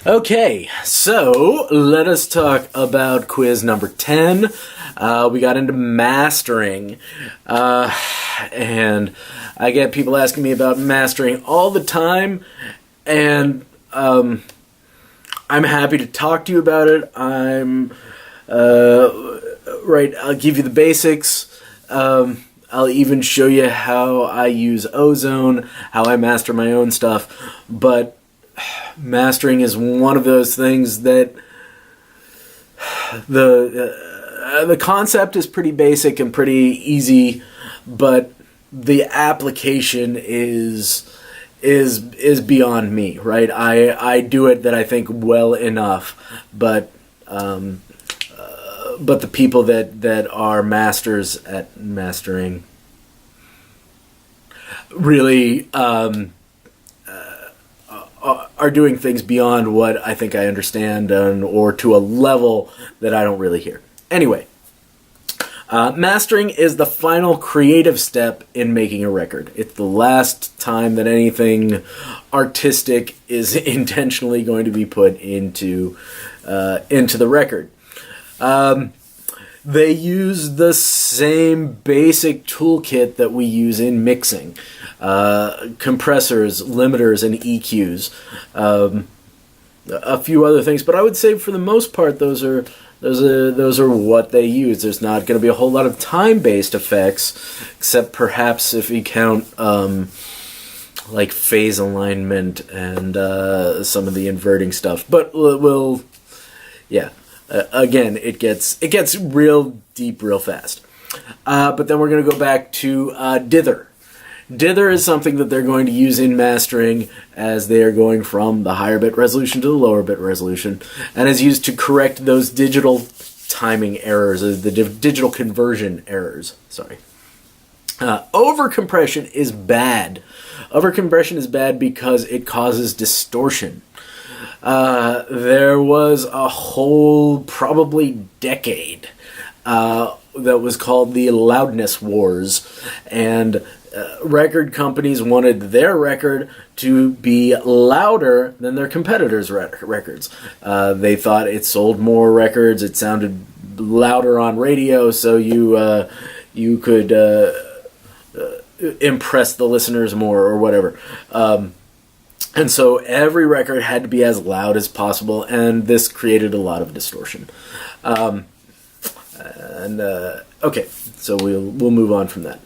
Okay, so let us talk about quiz number 10. We got into mastering, and I get people asking me about mastering all the time, and I'm happy to talk to you about it. I'll give you the basics. I'll even show you how I use Ozone, how I master my own stuff, but mastering is one of those things that the concept is pretty basic and pretty easy, but the application is beyond me, right? I do it that I think well enough, but the people that are masters at mastering really are doing things beyond what I think I understand, or to a level that I don't really hear. Anyway, mastering is the final creative step in making a record. It's the last time that anything artistic is intentionally going to be put into the record. They use the same basic toolkit that we use in mixing. Compressors, limiters, and EQs. A few other things, but I would say for the most part those are what they use. There's not going to be a whole lot of time-based effects, except perhaps if you count like phase alignment and some of the inverting stuff. But again, it gets real deep real fast. But then we're going to go back to dither. Dither is something that they're going to use in mastering as they are going from the higher bit resolution to the lower bit resolution, and is used to correct those digital timing errors, the digital conversion errors. Sorry. Overcompression is bad. Overcompression is bad because it causes distortion. There was a whole probably decade that was called the loudness wars, and record companies wanted their record to be louder than their competitors' records. They thought it sold more records, it sounded louder on radio, so you could impress the listeners more or whatever. And so every record had to be as loud as possible, and this created a lot of distortion. Okay, so we'll move on from that.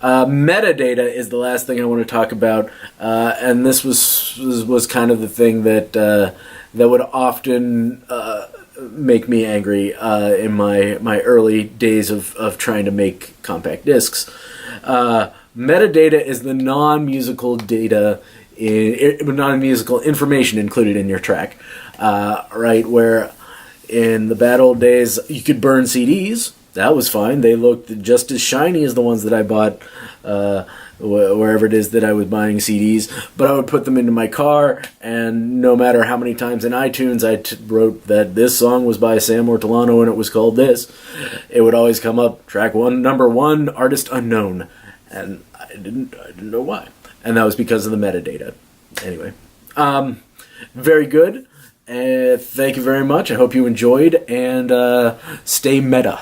Metadata is the last thing I want to talk about, and this was kind of the thing that would often make me angry in my early days of trying to make compact discs. Metadata is the non-musical data, non-musical information included in your track, right? Where in the bad old days you could burn CDs. That was fine. They looked just as shiny as the ones that I bought wherever it is that I was buying CDs. But I would put them into my car, and no matter how many times in iTunes I wrote that this song was by Sam Ortolano and it was called this, it would always come up, track 1, number 1, artist unknown. And I didn't know why. And that was because of the metadata. Anyway, very good. Thank you very much. I hope you enjoyed, and stay meta.